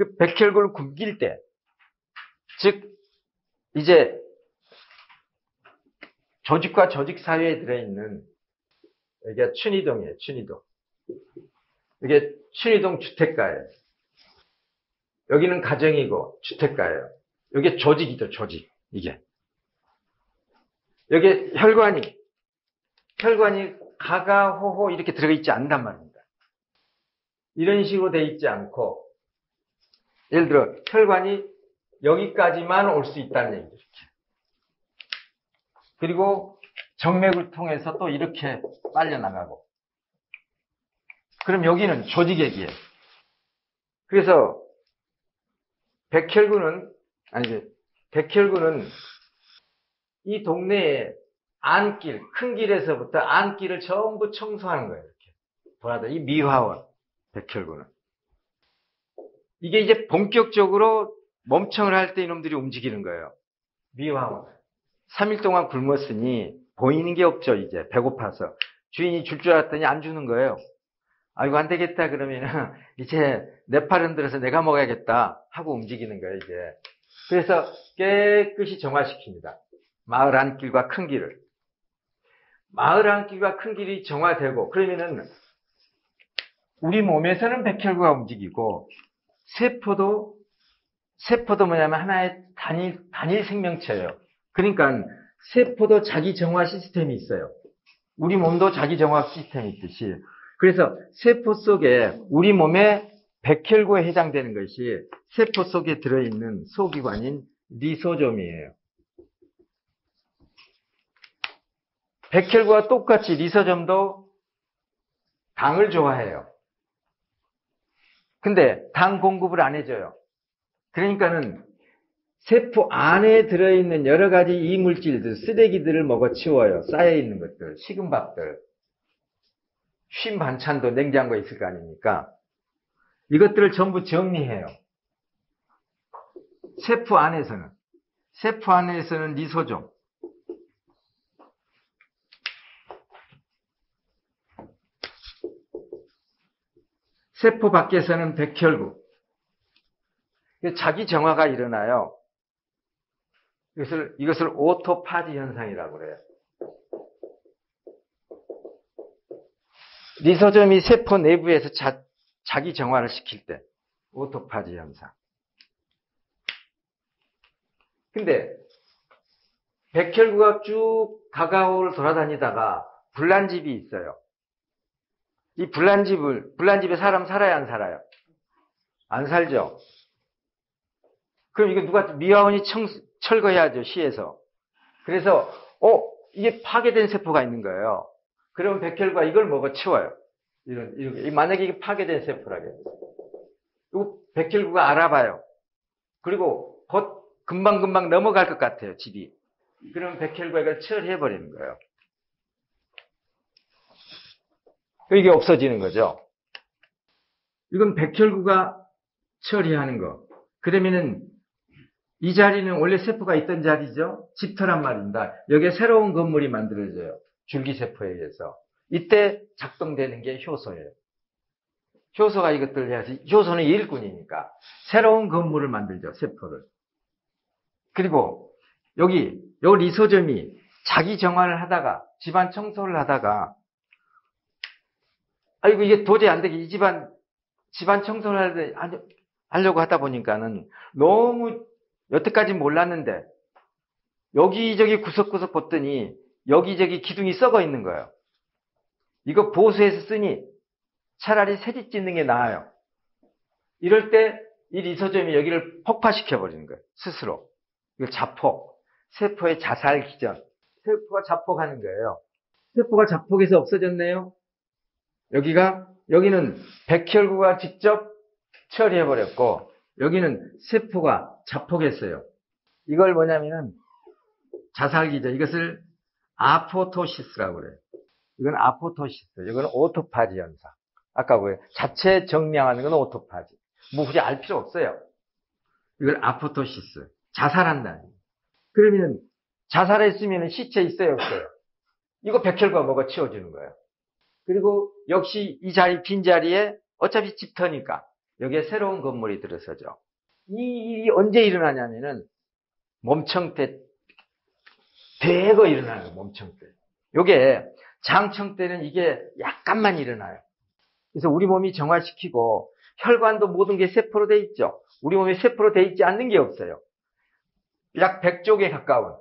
그 백혈구를 굶길 때, 즉 이제 조직과 조직 사이에 들어있는, 여기가 춘희동이에요. 춘희동. 이게 춘희동 주택가예요. 여기는 가정이고 주택가예요. 여기 조직이죠. 조직. 이게. 여기 혈관이 가가호호 이렇게 들어가 있지 않단 말입니다. 이런 식으로 돼 있지 않고, 예를 들어 혈관이 여기까지만 올 수 있다는 얘기죠. 이렇게. 그리고 정맥을 통해서 또 이렇게 빨려나가고. 그럼 여기는 조직액이에요. 그래서 백혈구는 이 동네에 안길, 큰 길에서부터 안길을 전부 청소하는 거예요. 이렇게 돌아다 이 미화원 백혈구는. 이게 이제 본격적으로 멈청을 할 때 이놈들이 움직이는 거예요. 미화원. 3일 동안 굶었으니 보이는 게 없죠. 이제 배고파서 주인이 줄 알았더니 안 주는 거예요. 아이고 안 되겠다 그러면은 이제 내 팔은 들어서 내가 먹어야겠다 하고 움직이는 거예요. 이제. 그래서 깨끗이 정화시킵니다. 마을 안길과 큰 길을. 마을 안길과 큰 길이 정화되고, 그러면은 우리 몸에서는 백혈구가 움직이고, 세포도 뭐냐면 하나의 단일 생명체예요. 그러니까 세포도 자기 정화 시스템이 있어요. 우리 몸도 자기 정화 시스템이 있듯이. 그래서 세포 속에 우리 몸의 백혈구에 해당되는 것이 세포 속에 들어있는 소기관인 리소좀이에요. 백혈구와 똑같이 리소좀도 당을 좋아해요. 근데 당 공급을 안 해줘요. 그러니까는 세포 안에 들어있는 여러 가지 이물질들, 쓰레기들을 먹어치워요. 쌓여있는 것들, 식은 밥들. 쉰 반찬도 냉장고에 있을 거 아닙니까? 이것들을 전부 정리해요. 세포 안에서는 리소좀. 세포 밖에서는 백혈구. 자기 정화가 일어나요. 이것을 오토파지 현상이라고 그래요. 리소좀이 세포 내부에서 자기 정화를 시킬 때 오토파지 현상. 근데 백혈구가 쭉 가가오를 돌아다니다가 불난집이 있어요. 이 불난집에 사람 살아야 안 살아요? 안 살죠. 그럼 이거 누가 미화원이 철거해야죠, 시에서. 그래서 이게 파괴된 세포가 있는 거예요. 그러면 백혈구가 이걸 먹어치워요. 만약에 이게 파괴된 세포라면 이거 백혈구가 알아봐요. 그리고 곧 금방 넘어갈 것 같아요, 집이. 그러면 백혈구가 이걸 처리해버리는 거예요. 이게 없어지는 거죠. 이건 백혈구가 처리하는 거. 그러면은 이 자리는 원래 세포가 있던 자리죠. 집터란 말입니다. 여기에 새로운 건물이 만들어져요. 줄기세포에 의해서. 이때 작동되는 게 효소예요. 효소가 이것들을 해야지. 효소는 일꾼이니까 새로운 건물을 만들죠. 세포를. 그리고 여기 리소점이 자기 정화를 하다가, 집안 청소를 하다가, 아이고 이게 도저히 안 되게 이 집안 청소를 하려고 하다 보니까는 너무 여태까지 몰랐는데 여기저기 구석구석 봤더니 여기저기 기둥이 썩어 있는 거예요. 이거 보수해서 쓰니 차라리 새집 짓는 게 나아요. 이럴 때 이 리소점이 여기를 폭파시켜버리는 거예요. 스스로. 이거 자폭. 세포의 자살 기전. 세포가 자폭하는 거예요. 세포가 자폭해서 없어졌네요. 여기는 백혈구가 직접 처리해버렸고, 여기는 세포가 자폭했어요. 이걸 뭐냐면은 자살기전. 이것을 아포토시스라고 그래요. 이건 아포토시스. 이건 오토파지 현상. 아까 뭐예요? 자체 정량하는 건 오토파지. 뭐 굳이 알 필요 없어요. 이걸 아포토시스. 자살한다. 그러면 자살했으면 시체 있어요, 없어요? 이거 백혈구가 먹어 치워주는 거예요. 그리고 역시 이 빈자리에 어차피 집터니까 여기에 새로운 건물이 들어서죠. 이 일이 언제 일어나냐면은 몸청 때 대거 일어나는 거예요. 몸청 때. 요게 장청 때는 이게 약간만 일어나요. 그래서 우리 몸이 정화시키고 혈관도 모든 게 세포로 돼 있죠. 우리 몸이 세포로 돼 있지 않는 게 없어요. 약 100쪽에 가까운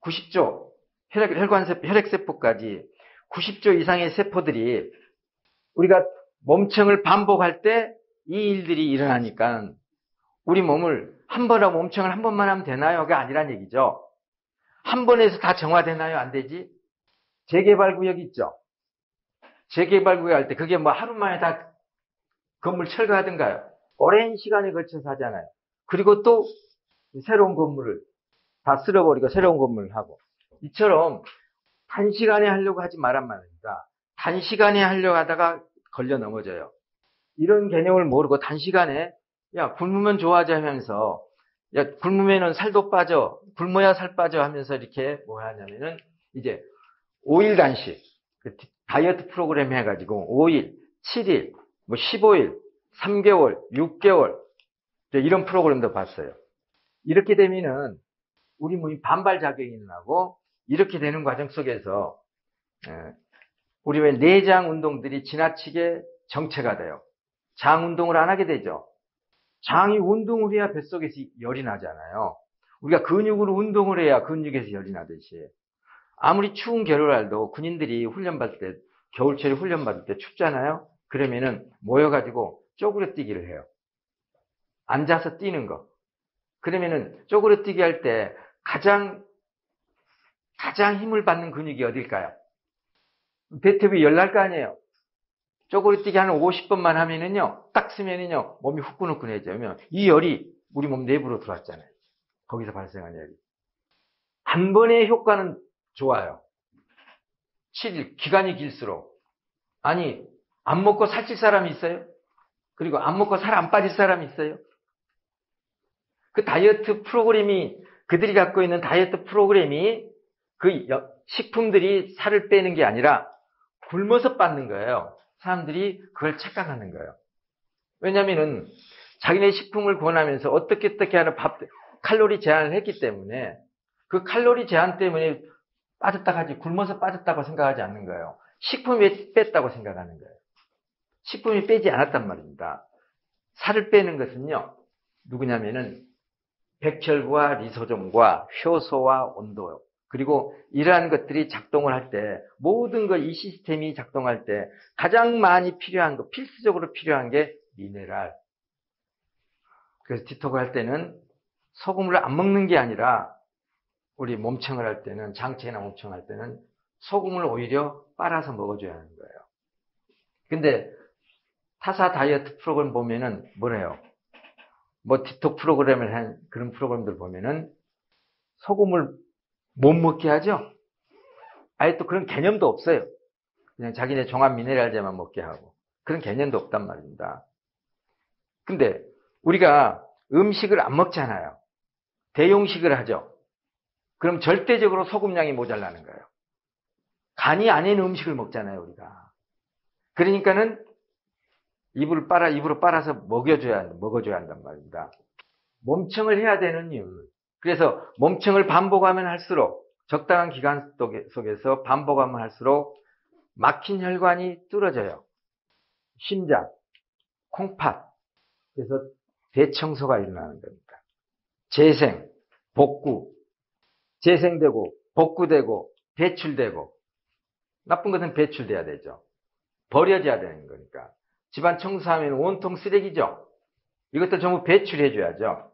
90조 혈액세포까지 90조 이상의 세포들이 우리가 몸청을 반복할 때 이 일들이 일어나니까 우리 몸을 한 번 하고 몸청을 한 번만 하면 되나요?가 아니란 얘기죠. 한 번에서 다 정화되나요? 안 되지. 재개발구역 있죠. 재개발구역 할 때 그게 뭐 하루 만에 다 건물 철거하든가요. 오랜 시간에 걸쳐서 하잖아요. 그리고 또 새로운 건물을 다 쓸어버리고 새로운 건물을 하고. 이처럼 단시간에 하려고 하지 말란 말입니다. 단시간에 하려고 하다가 걸려 넘어져요. 이런 개념을 모르고 단시간에 야 굶으면 좋아하지 하면서 야 굶으면은 살도 빠져 굶어야 살 빠져 하면서 이렇게 뭐 하냐면은 이제 5일 단식 다이어트 프로그램 해가지고 5일, 7일, 뭐 15일, 3개월, 6개월 이런 프로그램도 봤어요. 이렇게 되면은 우리 몸이 반발작용이 일어나고 이렇게 되는 과정 속에서 우리의 내장 운동들이 지나치게 정체가 돼요. 장 운동을 안 하게 되죠. 장이 운동을 해야 뱃속에서 열이 나잖아요. 우리가 근육으로 운동을 해야 근육에서 열이 나듯이. 아무리 추운 겨울날도 군인들이 훈련받을 때, 겨울철에 훈련받을 때 춥잖아요. 그러면은 모여가지고 쪼그려뛰기를 해요. 앉아서 뛰는 거. 그러면은 쪼그려뛰기 할 때 가장 힘을 받는 근육이 어딜까요? 배트비 열날 거 아니에요. 쪼그려뛰기 한 50번만 하면은요, 딱 쓰면은요, 몸이 후끈후끈해져요. 이 열이 우리 몸 내부로 들어왔잖아요. 거기서 발생한 열이. 한 번의 효과는 좋아요. 7일, 기간이 길수록. 아니, 안 먹고 살찔 사람이 있어요? 그리고 안 먹고 살 안 빠질 사람이 있어요? 그 다이어트 프로그램이, 그들이 갖고 있는 다이어트 프로그램이 그 식품들이 살을 빼는 게 아니라 굶어서 빠는 거예요. 사람들이 그걸 착각하는 거예요. 왜냐면은 자기네 식품을 권하면서 어떻게 하는 칼로리 제한을 했기 때문에 그 칼로리 제한 때문에 빠졌다고 하지 굶어서 빠졌다고 생각하지 않는 거예요. 식품이 뺐다고 생각하는 거예요. 식품이 빼지 않았단 말입니다. 살을 빼는 것은요. 누구냐면은 백혈구와 리소좀과 효소와 온도 그리고 이러한 것들이 작동을 할 때 모든 이 시스템이 작동할 때 가장 많이 필요한 거 필수적으로 필요한 게 미네랄. 그래서 디톡을 할 때는 소금을 안 먹는 게 아니라 우리 몸청을 할 때는 장체나 몸청을 할 때는 소금을 오히려 빨아서 먹어줘야 하는 거예요. 근데 타사 다이어트 프로그램 보면은 뭐래요? 뭐 디톡 프로그램을 한 그런 프로그램들 보면은 소금을 못 먹게 하죠? 아예 또 그런 개념도 없어요. 그냥 자기네 종합 미네랄제만 먹게 하고. 그런 개념도 없단 말입니다. 근데 우리가 음식을 안 먹잖아요. 대용식을 하죠. 그럼 절대적으로 소금량이 모자라는 거예요. 간이 안 있는 음식을 먹잖아요, 우리가. 그러니까는 입으로 빨아서 먹어줘야 한단 말입니다. 몸청을 해야 되는 이유. 그래서 몸청을 반복하면 할수록 적당한 기간 속에서 반복하면 할수록 막힌 혈관이 뚫어져요. 심장, 콩팥. 그래서 대청소가 일어나는 겁니다. 재생, 복구. 재생되고, 복구되고, 배출되고. 나쁜 것은 배출돼야 되죠. 버려져야 되는 거니까. 집안 청소하면 온통 쓰레기죠. 이것들 전부 배출해줘야죠.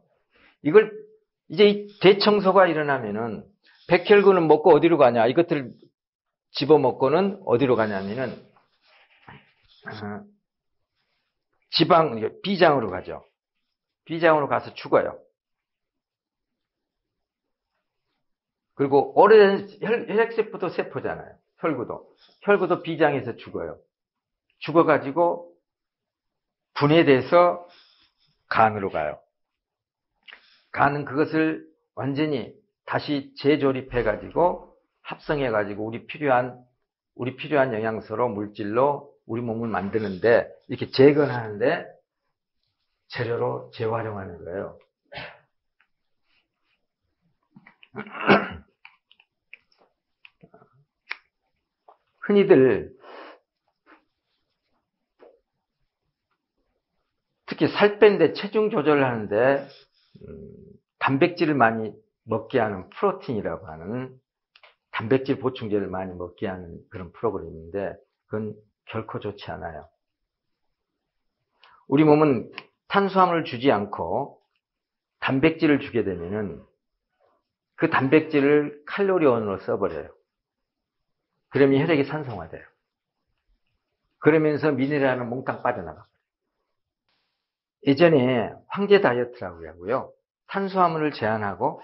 이걸 이제 이 대청소가 일어나면은 백혈구는 먹고 어디로 가냐? 이것들을 집어먹고는 어디로 가냐면은 비장으로 가죠. 비장으로 가서 죽어요. 그리고 오래된 혈액세포도 세포잖아요. 혈구도 비장에서 죽어요. 죽어가지고 분해돼서 간으로 가요. 간은 그것을 완전히 다시 재조립해가지고 합성해가지고 우리 필요한 영양소로 물질로 우리 몸을 만드는데 이렇게 재건하는데 재료로 재활용하는 거예요. 흔히들 특히 살 빼는데 체중 조절을 하는데 단백질을 많이 먹게 하는 프로틴이라고 하는 단백질 보충제를 많이 먹게 하는 그런 프로그램인데 그건 결코 좋지 않아요. 우리 몸은 탄수화물을 주지 않고 단백질을 주게 되면은 그 단백질을 칼로리원으로 써버려요. 그러면 혈액이 산성화돼요. 그러면서 미네랄은 몽땅 빠져나가요. 예전에 황제 다이어트라고 하고요. 탄수화물을 제한하고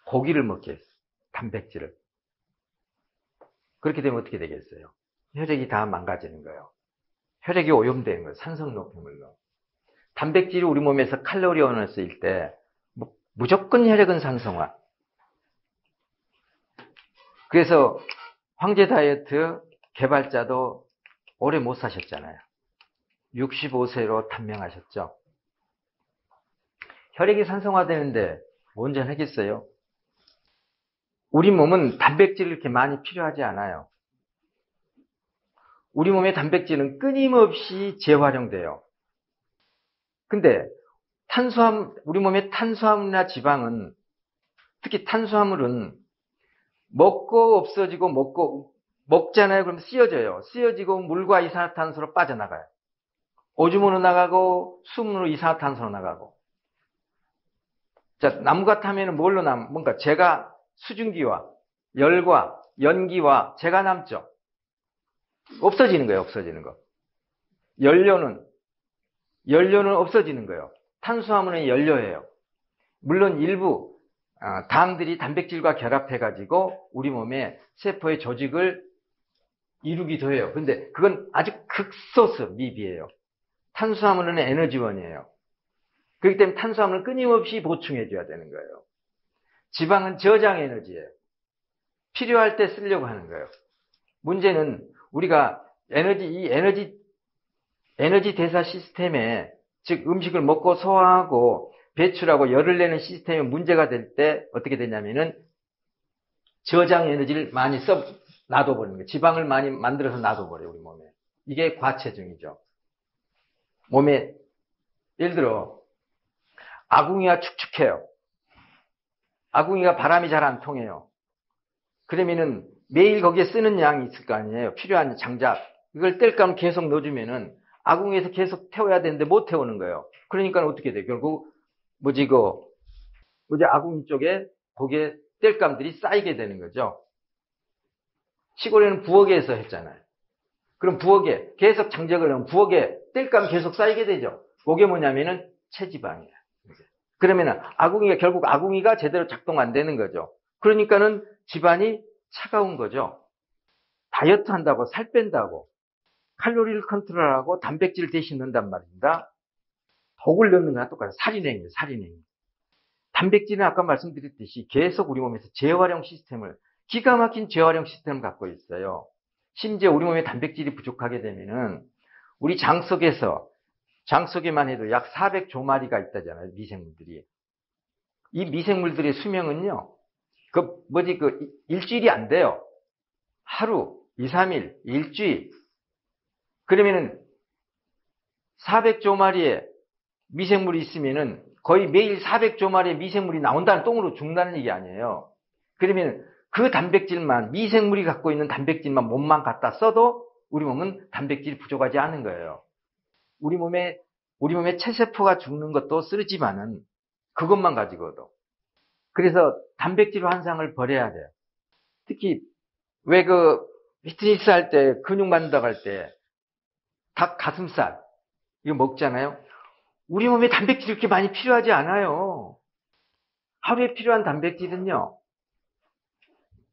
고기를 먹게 했어요. 단백질을. 그렇게 되면 어떻게 되겠어요? 혈액이 다 망가지는 거예요. 혈액이 오염되는 거예요. 산성 노폐물로. 단백질이 우리 몸에서 칼로리원을 쓰일 때 무조건 혈액은 산성화. 그래서 황제 다이어트 개발자도 오래 못 사셨잖아요. 65세로 단명하셨죠. 혈액이 산성화되는데 언제 하겠어요? 우리 몸은 단백질을 이렇게 많이 필요하지 않아요. 우리 몸의 단백질은 끊임없이 재활용돼요. 근데 우리 몸의 탄수화물이나 지방은, 특히 탄수화물은 먹고 없어지고 먹잖아요. 그럼 쓰여져요. 쓰여지고 물과 이산화탄소로 빠져나가요. 오줌으로 나가고 숨으로 이산화탄소로 나가고. 자, 나무가 타면 뭘로 뭔가 재가 수증기와 열과 연기와 재가 남죠. 없어지는 거예요. 없어지는 거. 연료는 없어지는 거예요. 탄수화물은 연료예요. 물론 일부 당들이 단백질과 결합해가지고 우리 몸의 세포의 조직을 이루기도 해요. 근데 그건 아주 극소수 미비예요. 탄수화물은 에너지원이에요. 그렇기 때문에 탄수화물을 끊임없이 보충해줘야 되는 거예요. 지방은 저장 에너지예요. 필요할 때 쓰려고 하는 거예요. 문제는 우리가 에너지 대사 시스템에, 즉 음식을 먹고 소화하고 배출하고 열을 내는 시스템에 문제가 될 때 어떻게 되냐면은 저장 에너지를 많이 놔둬버리는 거예요. 지방을 많이 만들어서 놔둬버려요, 우리 몸에. 이게 과체중이죠. 몸에, 예를 들어, 아궁이가 축축해요. 아궁이가 바람이 잘 안 통해요. 그러면은 매일 거기에 쓰는 양이 있을 거 아니에요. 필요한 장작. 이걸 뗄감 계속 넣어주면은 아궁이에서 계속 태워야 되는데 못 태우는 거예요. 그러니까 어떻게 돼요? 결국, 아궁이 쪽에 거기에 뗄감들이 쌓이게 되는 거죠. 시골에는 부엌에서 했잖아요. 그럼 부엌에 계속 장작을 넣으면 부엌에 뗄감 계속 쌓이게 되죠. 그게 뭐냐면은 체지방이에요. 그러면은 결국 아궁이가 제대로 작동 안 되는 거죠. 그러니까는 집안이 차가운 거죠. 다이어트 한다고 살 뺀다고 칼로리를 컨트롤하고 단백질 대신 넣는단 말입니다. 독을 넣는 거랑 똑같아요. 살인행위예요. 살인행위. 단백질은 아까 말씀드렸듯이 계속 우리 몸에서 재활용 시스템을, 기가 막힌 재활용 시스템을 갖고 있어요. 심지어 우리 몸에 단백질이 부족하게 되면은 우리 장 속에만 해도 약 400조마리가 있다잖아요. 미생물들이. 이 미생물들의 수명은요. 일주일이 안 돼요. 하루, 2, 3일, 일주일. 그러면은 400조마리의 미생물이 있으면은 거의 매일 400조마리의 미생물이 나온다는, 똥으로 죽는다는 얘기 아니에요. 그러면 그 단백질만, 미생물이 갖고 있는 단백질만 몸만 갖다 써도 우리 몸은 단백질이 부족하지 않은 거예요. 우리 몸에 체세포가 죽는 것도 쓰지만은 그것만 가지고도. 그래서 단백질 환상을 버려야 돼요. 특히 피트니스 할 때, 근육 만든다고 할 때 닭 가슴살 이거 먹잖아요. 우리 몸에 단백질이 그렇게 많이 필요하지 않아요. 하루에 필요한 단백질은요.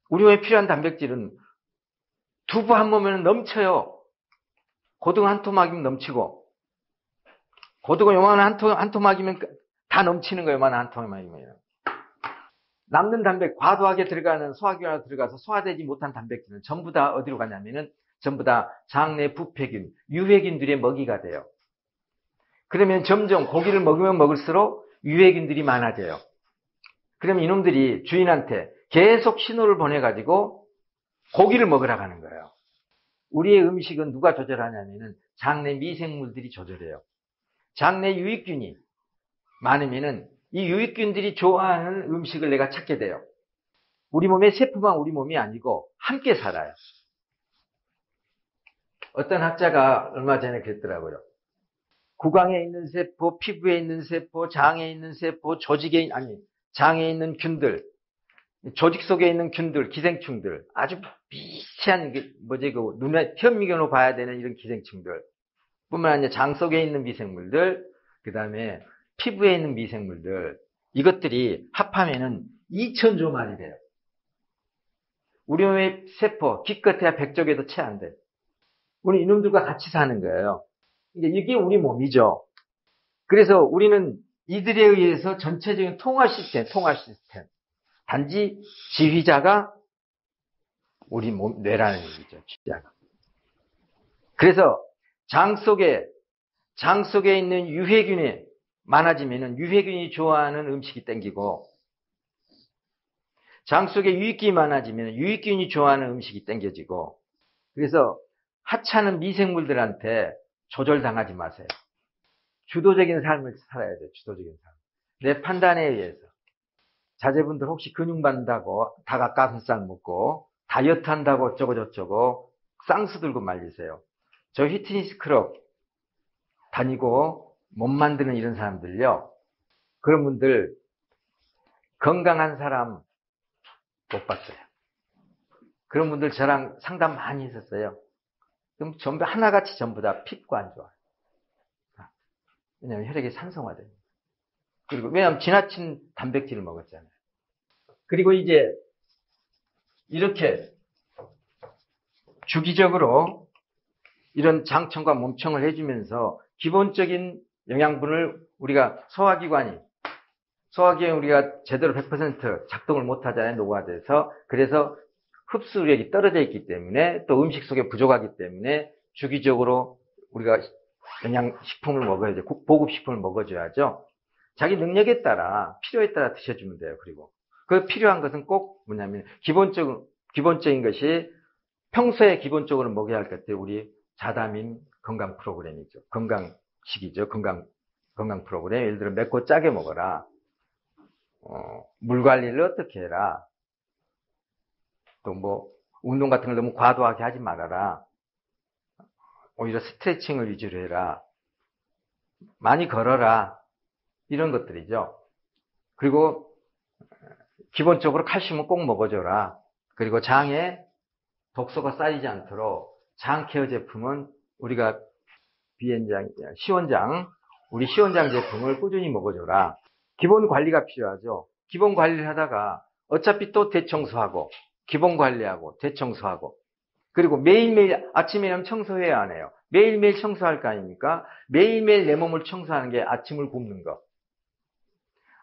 우리 몸에 필요한 단백질은 두부 한 모면 넘쳐요. 고등어 한 토막이면 넘치고, 고등어 요만한 한 토막이면 다 넘치는 거예요. 요만한 한 토막이면. 남는 과도하게 들어가는 소화기관에 들어가서 소화되지 못한 단백질은 전부 다 어디로 가냐면은 전부 다 장내 부패균, 유해균들의 먹이가 돼요. 그러면 점점 고기를 먹으면 먹을수록 유해균들이 많아져요. 그러면 이놈들이 주인한테 계속 신호를 보내가지고 고기를 먹으라고 하는 거예요. 우리의 음식은 누가 조절하냐면은 장내 미생물들이 조절해요. 장내 유익균이 많으면은 이 유익균들이 좋아하는 음식을 내가 찾게 돼요. 우리 몸의 세포만 우리 몸이 아니고 함께 살아요. 어떤 학자가 얼마 전에 그랬더라고요. 구강에 있는 세포, 피부에 있는 세포, 장에 있는 세포, 장에 있는 균들, 조직 속에 있는 균들, 기생충들, 아주 미세한 눈에 현미경으로 봐야 되는 이런 기생충들 뿐만 아니라 장 속에 있는 미생물들, 그 다음에 피부에 있는 미생물들, 이것들이 합하면은 2000조 마리 돼요. 우리 몸의 세포, 기껏해야 100쪽에도 채 안 돼. 우리 이놈들과 같이 사는 거예요. 이게 우리 몸이죠. 그래서 우리는 이들에 의해서 전체적인 통화 시스템. 단지 지휘자가 우리 몸, 뇌라는 얘기죠. 지휘자가. 그래서 장 속에 있는 유해균이 많아지면은 유해균이 좋아하는 음식이 땡기고, 장 속에 유익균이 많아지면 유익균이 좋아하는 음식이 땡겨지고, 그래서 하찮은 미생물들한테 조절당하지 마세요. 주도적인 삶을 살아야 돼요. 주도적인 삶. 내 판단에 의해서. 자제분들 혹시 근육 만든다고 닭가슴살 먹고 다이어트 한다고 어쩌고 저쩌고 쌍수 들고 말리세요. 저 피트니스 클럽 다니고 몸 만드는 이런 사람들요. 그런 분들 건강한 사람 못 봤어요. 그런 분들 저랑 상담 많이 했었어요. 그럼 전부 하나같이 전부 다 피부가 안 좋아요. 왜냐하면 혈액이 산성화됩니다. 그리고 왜냐하면 지나친 단백질을 먹었잖아요. 그리고 이제 이렇게 주기적으로 이런 장청과 몸청을 해주면서 기본적인 영양분을 우리가 소화기관이 우리가 제대로 100% 작동을 못하잖아요. 노화돼서. 그래서 흡수력이 떨어져 있기 때문에 또 음식 속에 부족하기 때문에 주기적으로 우리가 영양식품을 먹어야죠. 보급식품을 먹어줘야죠. 자기 능력에 따라 필요에 따라 드셔주면 돼요. 그리고 그 필요한 것은 꼭 뭐냐면 기본적인 것이 평소에 기본적으로 먹어야 할 것들 우리 자다민 건강 프로그램이죠. 건강식이죠. 건강 프로그램. 예를 들어 맵고 짜게 먹어라. 물 관리를 어떻게 해라. 또 뭐 운동 같은 걸 너무 과도하게 하지 말아라. 오히려 스트레칭을 위주로 해라. 많이 걸어라. 이런 것들이죠. 그리고 기본적으로 칼슘은 꼭 먹어줘라. 그리고 장에 독소가 쌓이지 않도록 장 케어 제품은 우리가 우리 시원장 제품을 꾸준히 먹어줘라. 기본 관리가 필요하죠. 기본 관리를 하다가 어차피 또 대청소하고 기본 관리하고 대청소하고 그리고 매일매일 아침에 일어나면 청소해야 안 해요. 매일매일 청소할 거 아닙니까? 매일매일 내 몸을 청소하는 게 아침을 굽는 거.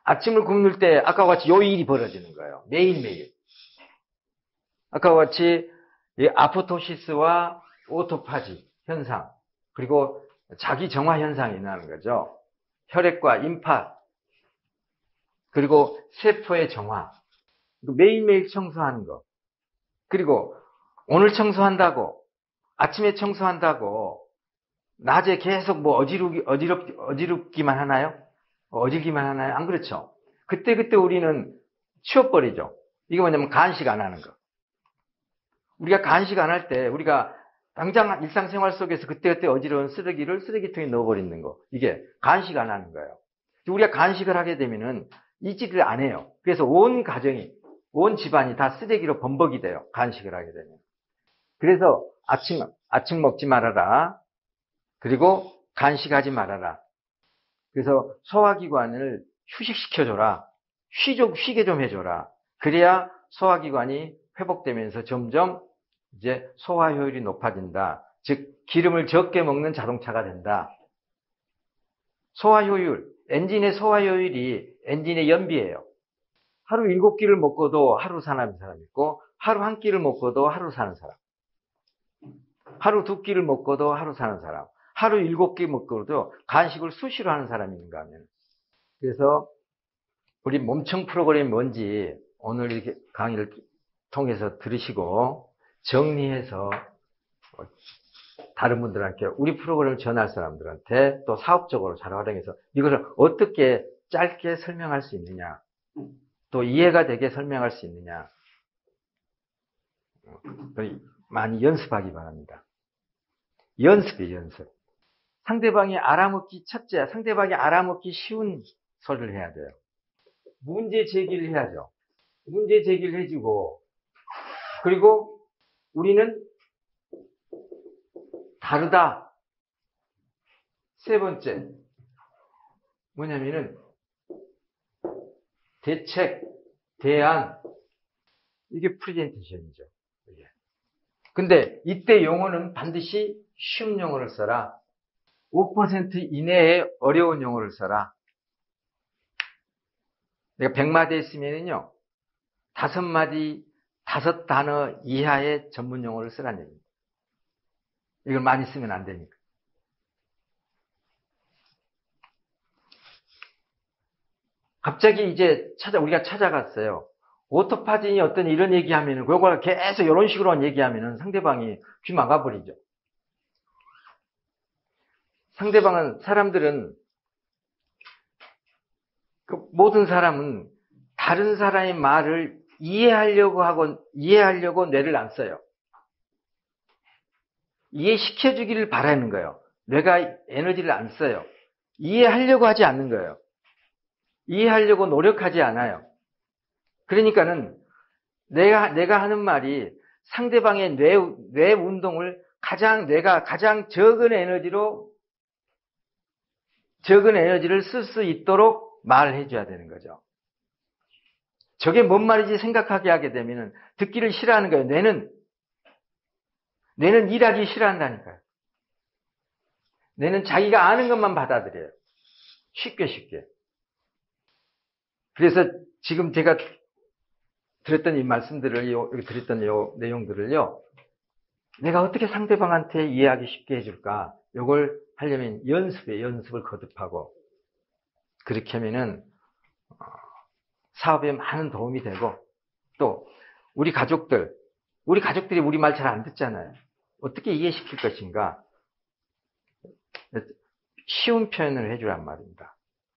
아침을 굽는 때 아까와 같이 요 일이 벌어지는 거예요. 매일매일. 아까와 같이 아포토시스와 오토파지 현상 그리고 자기 정화 현상이 일어나는 거죠. 혈액과 임파 그리고 세포의 정화 매일매일 청소하는 거 그리고 오늘 청소한다고 아침에 청소한다고 낮에 계속 뭐 어지럽기만 하나요? 어질기만 하나요? 안 그렇죠. 그때 우리는 치워버리죠. 이게 뭐냐면 간식 안 하는 거. 우리가 간식 안 할 때 우리가 당장 일상생활 속에서 그때그때 어지러운 쓰레기를 쓰레기통에 넣어버리는 거. 이게 간식 안 하는 거예요. 우리가 간식을 하게 되면은 잊지를 안 해요. 그래서 온 가정이, 온 집안이 다 쓰레기로 범벅이 돼요. 간식을 하게 되면. 그래서 아침 먹지 말아라. 그리고 간식하지 말아라. 그래서 소화기관을 휴식시켜줘라. 쉬게 좀 해줘라. 그래야 소화기관이 회복되면서 점점 이제 소화 효율이 높아진다. 즉 기름을 적게 먹는 자동차가 된다. 소화 효율, 엔진의 소화 효율이 엔진의 연비예요. 하루 7끼를 먹고도 하루 사는 사람 있고 하루 한 끼를 먹고도 하루 사는 사람. 하루 2끼를 먹고도 하루 사는 사람. 하루 7끼 먹고도 간식을 수시로 하는 사람이 있는가 하면. 그래서 우리 몸청 프로그램이 뭔지 오늘 이렇게 강의를 통해서 들으시고 정리해서 다른 분들한테 우리 프로그램을 전할 사람들한테 또 사업적으로 잘 활용해서 이것을 어떻게 짧게 설명할 수 있느냐, 또 이해가 되게 설명할 수 있느냐, 많이 연습하기 바랍니다. 연습이에요, 연습. 상대방이 알아먹기, 첫째, 상대방이 알아먹기 쉬운 소리를 해야 돼요. 문제 제기를 해야죠. 문제 제기를 해주고, 그리고 우리는 다르다. 세 번째, 뭐냐면은, 대책, 대안, 이게 프레젠테이션이죠. 이게. 근데 이때 용어는 반드시 쉬운 용어를 써라. 5% 이내에 어려운 용어를 써라. 내가 100마디 했으면은요, 5마디, 5단어 이하의 전문 용어를 쓰라는 얘기입니다. 이걸 많이 쓰면 안 되니까. 갑자기 이제 우리가 찾아갔어요. 오토파진이 어떤 이런 얘기하면은, 그걸 계속 이런 식으로 얘기하면은 상대방이 귀 막아버리죠. 모든 사람은 다른 사람의 말을 이해하려고 뇌를 안 써요. 이해시켜주기를 바라는 거예요. 뇌가 에너지를 안 써요. 이해하려고 하지 않는 거예요. 이해하려고 노력하지 않아요. 그러니까는 내가 하는 말이 상대방의 뇌 운동을 뇌가 가장 적은 에너지를 쓸 수 있도록 말을 해줘야 되는 거죠. 저게 뭔 말인지 생각하게 하게 되면은 듣기를 싫어하는 거예요. 뇌는 일하기 싫어한다니까요. 뇌는 자기가 아는 것만 받아들여요. 쉽게. 그래서 지금 제가 드렸던 이 말씀들을, 드렸던 이 내용들을요, 내가 어떻게 상대방한테 이해하기 쉽게 해줄까? 이걸 하려면 연습을 거듭하고, 그렇게 하면은, 사업에 많은 도움이 되고, 또, 우리 가족들이 우리 말 잘 안 듣잖아요. 어떻게 이해시킬 것인가? 쉬운 표현을 해주란 말입니다.